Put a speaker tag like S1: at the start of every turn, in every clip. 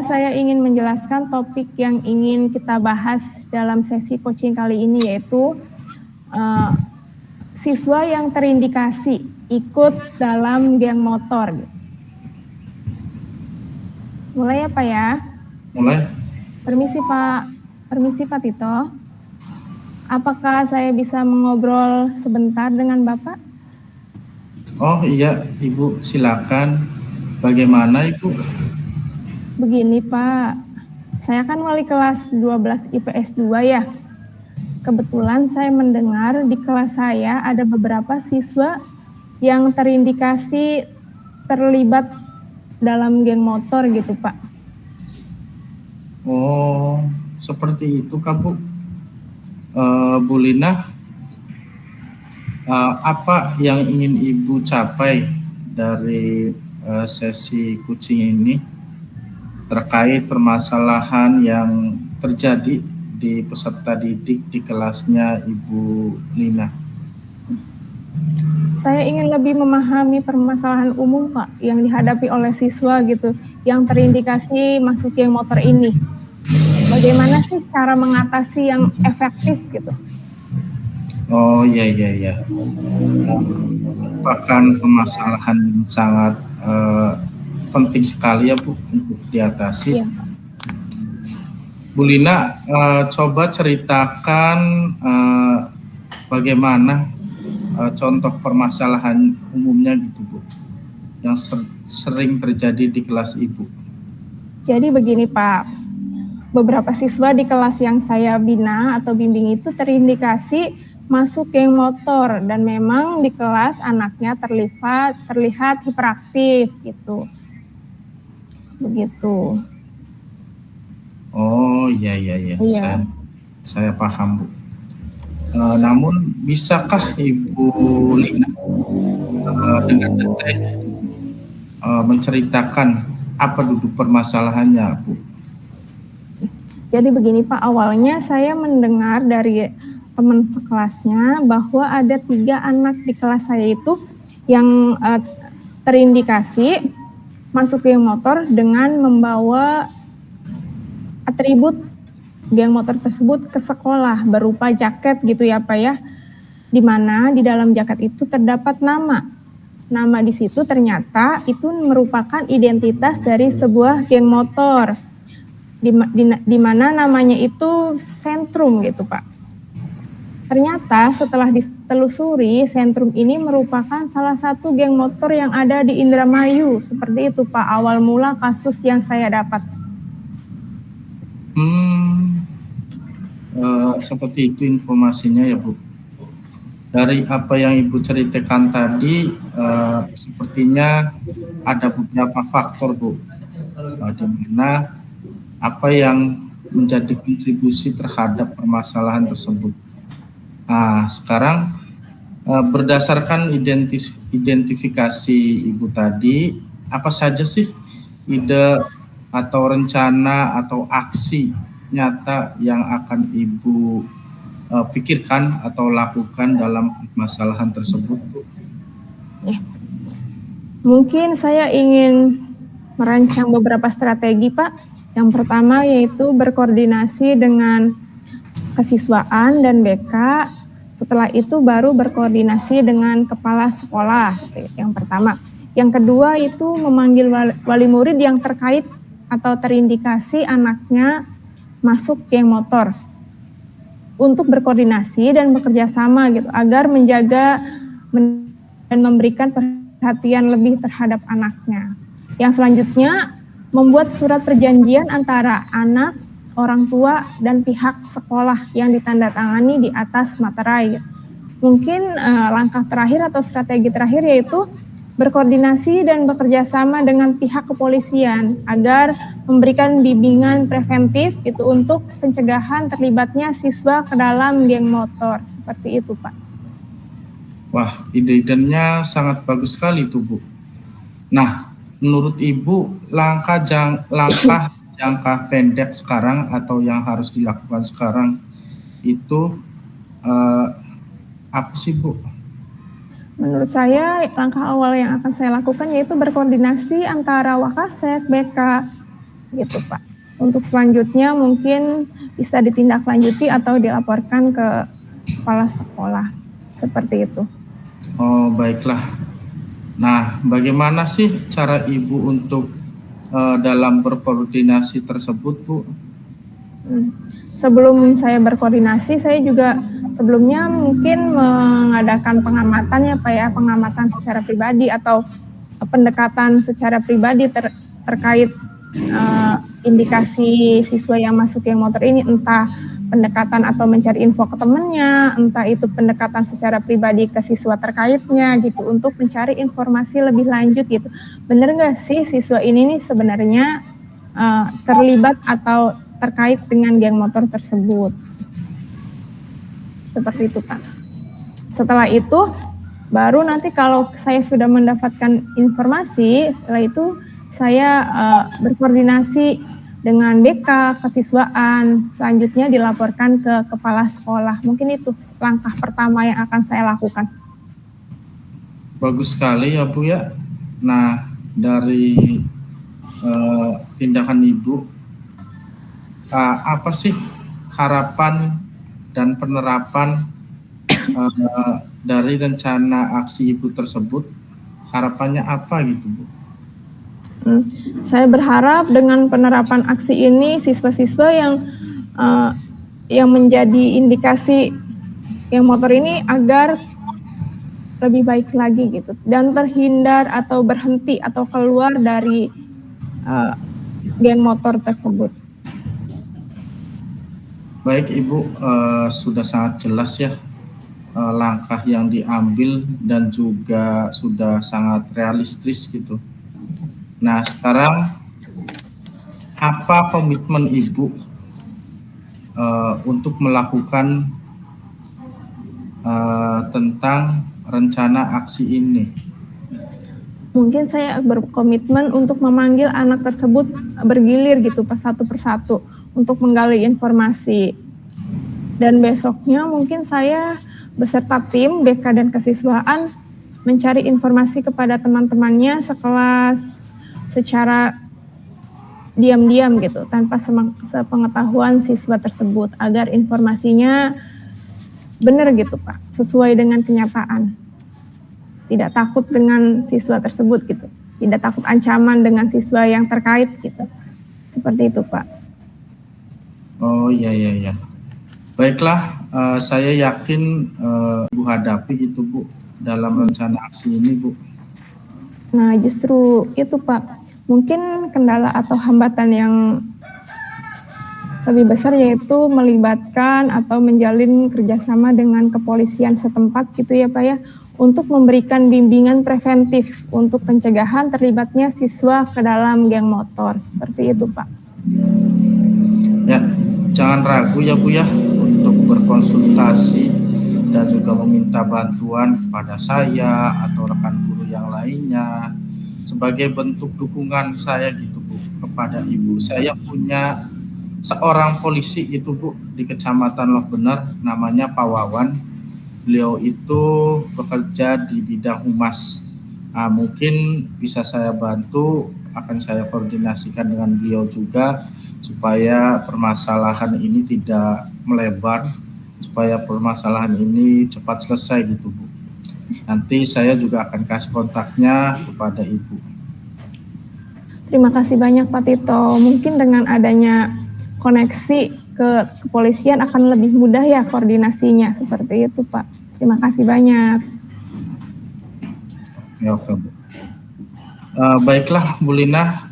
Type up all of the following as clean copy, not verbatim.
S1: saya ingin menjelaskan topik yang ingin kita bahas dalam sesi coaching kali ini, yaitu siswa yang terindikasi ikut dalam geng motor. Mulai ya Pak ya?
S2: Mulai.
S1: Permisi Pak Tito. Apakah saya bisa mengobrol sebentar dengan Bapak?
S2: Oh iya, Ibu silakan. Bagaimana Ibu?
S1: Begini Pak, saya kan wali kelas 12 IPS 2 ya. Kebetulan saya mendengar di kelas saya ada beberapa siswa yang terindikasi terlibat dalam geng motor gitu Pak.
S2: Oh, seperti itu Kak Bu. Bu Lina, apa yang ingin Ibu capai dari sesi coaching ini terkait permasalahan yang terjadi di peserta didik di kelasnya Ibu Lina?
S1: Saya ingin lebih memahami permasalahan umum Pak yang dihadapi oleh siswa gitu yang terindikasi masuk geng motor ini. Bagaimana sih cara mengatasi yang efektif gitu?
S2: Oh iya. Merupakan permasalahan yang sangat penting sekali ya Bu untuk diatasi.
S1: Iya.
S2: Bu Lina, coba ceritakan bagaimana contoh permasalahan umumnya gitu Bu, yang sering terjadi di kelas Ibu.
S1: Jadi begini Pak, beberapa siswa di kelas yang saya bina atau bimbing itu terindikasi masuk geng motor dan memang di kelas anaknya terlihat hiperaktif gitu. Begitu.
S2: Oh iya.
S1: Iya.
S2: Saya paham Bu. Namun bisakah Ibu Lina dengan detail menceritakan apa duduk permasalahannya Bu?
S1: Jadi begini Pak, awalnya saya mendengar dari teman sekelasnya bahwa ada 3 anak di kelas saya itu yang terindikasi masuk geng motor dengan membawa atribut geng motor tersebut ke sekolah berupa jaket gitu ya Pak ya, di mana di dalam jaket itu terdapat nama di situ ternyata itu merupakan identitas dari sebuah geng motor di mana namanya itu Sentrum gitu Pak. Ternyata setelah ditelusuri, Sentrum ini merupakan salah satu geng motor yang ada di Indramayu. Seperti itu Pak, awal mula kasus yang saya dapat.
S2: Seperti itu informasinya ya Bu. Dari apa yang Ibu ceritakan tadi, sepertinya ada beberapa faktor Bu, di mana apa yang menjadi kontribusi terhadap permasalahan tersebut. Nah, sekarang berdasarkan identifikasi Ibu tadi, apa saja sih ide atau rencana atau aksi nyata yang akan Ibu pikirkan atau lakukan dalam permasalahan tersebut?
S1: Mungkin saya ingin merancang beberapa strategi Pak. Yang pertama yaitu berkoordinasi dengan kesiswaan dan BK. Setelah itu baru berkoordinasi dengan kepala sekolah. Yang pertama. Yang kedua itu memanggil wali murid yang terkait atau terindikasi anaknya masuk geng motor untuk berkoordinasi dan bekerja sama gitu agar menjaga dan memberikan perhatian lebih terhadap anaknya. Yang selanjutnya membuat surat perjanjian antara anak, orang tua, dan pihak sekolah yang ditandatangani di atas materai. Mungkin langkah terakhir atau strategi terakhir yaitu berkoordinasi dan bekerja sama dengan pihak kepolisian agar memberikan bimbingan preventif gitu untuk pencegahan terlibatnya siswa ke dalam geng motor. Seperti itu Pak.
S2: Wah, ide-idenya sangat bagus sekali itu Bu. Nah, menurut Ibu langkah jangka pendek sekarang atau yang harus dilakukan sekarang itu apa sih Bu?
S1: Menurut saya langkah awal yang akan saya lakukan yaitu berkoordinasi antara Wakasek, BK, gitu Pak. Untuk selanjutnya mungkin bisa ditindaklanjuti atau dilaporkan ke kepala sekolah, seperti itu.
S2: Oh, baiklah. Nah, bagaimana sih cara Ibu untuk dalam berkoordinasi tersebut, Bu?
S1: Sebelum saya berkoordinasi, saya juga sebelumnya mungkin mengadakan pengamatan ya Pak ya, pengamatan secara pribadi atau pendekatan secara pribadi terkait indikasi siswa yang masuk geng motor ini, entah pendekatan atau mencari info ke temannya, entah itu pendekatan secara pribadi ke siswa terkaitnya gitu, untuk mencari informasi lebih lanjut gitu. Bener nggak sih siswa ini nih sebenarnya terlibat atau terkait dengan geng motor tersebut. Seperti itu Pak. Setelah itu, baru nanti kalau saya sudah mendapatkan informasi, setelah itu saya berkoordinasi dengan BK, kesiswaan, selanjutnya dilaporkan ke kepala sekolah. Mungkin itu langkah pertama yang akan saya lakukan.
S2: Bagus sekali ya Bu ya. Nah, dari tindakan Ibu, apa sih harapan dan penerapan dari rencana aksi Ibu tersebut? Harapannya apa gitu Bu?
S1: Saya berharap dengan penerapan aksi ini siswa-siswa yang menjadi indikasi geng motor ini agar lebih baik lagi gitu, dan terhindar atau berhenti atau keluar dari geng motor tersebut.
S2: Baik Ibu, sudah sangat jelas ya langkah yang diambil dan juga sudah sangat realistis gitu. Nah, sekarang apa komitmen Ibu untuk melakukan tentang rencana aksi ini?
S1: Mungkin saya berkomitmen untuk memanggil anak tersebut bergilir gitu satu persatu untuk menggali informasi. Dan besoknya mungkin saya beserta tim BK dan kesiswaan mencari informasi kepada teman-temannya sekelas secara diam-diam gitu, tanpa sepengetahuan siswa tersebut, agar informasinya benar gitu Pak, sesuai dengan kenyataan. Tidak takut dengan siswa tersebut gitu, tidak takut ancaman dengan siswa yang terkait gitu. Seperti itu Pak.
S2: Oh iya. Baiklah, saya yakin Ibu hadapi itu Bu dalam rencana aksi ini Bu.
S1: Nah justru itu Pak, mungkin kendala atau hambatan yang lebih besar yaitu melibatkan atau menjalin kerjasama dengan kepolisian setempat gitu ya Pak ya, untuk memberikan bimbingan preventif untuk pencegahan terlibatnya siswa ke dalam geng motor, seperti itu Pak.
S2: Ya, jangan ragu ya Bu ya untuk berkonsultasi dan juga meminta bantuan kepada saya atau rekan guru yang lainnya sebagai bentuk dukungan saya gitu Bu kepada Ibu. Saya punya seorang polisi itu Bu di Kecamatan Loh Bener, namanya Pak Wawan. Beliau itu bekerja di bidang humas. Nah, mungkin bisa saya bantu, akan saya koordinasikan dengan beliau juga supaya permasalahan ini tidak melebar, supaya permasalahan ini cepat selesai gitu Bu. Nanti saya juga akan kasih kontaknya kepada Ibu.
S1: Terima kasih banyak Pak Tito. Mungkin dengan adanya koneksi ke kepolisian akan lebih mudah ya koordinasinya, seperti itu Pak. Terima kasih banyak.
S2: Oke Bu. Baiklah Bu Lina,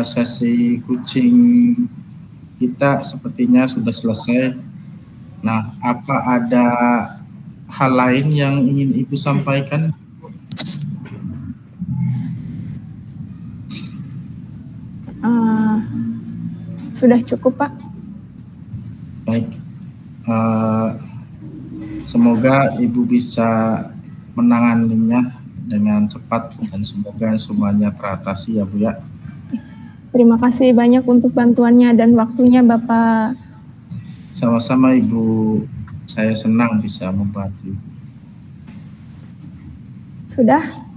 S2: sesi kucing kita sepertinya sudah selesai. Nah, apa ada hal lain yang ingin Ibu sampaikan?
S1: Sudah cukup Pak.
S2: Baik, semoga Ibu bisa menanganinya dengan cepat dan semoga semuanya teratasi ya Bu ya.
S1: Terima kasih banyak untuk bantuannya dan waktunya Bapak.
S2: Sama-sama Ibu, saya senang bisa membantu.
S1: Sudah?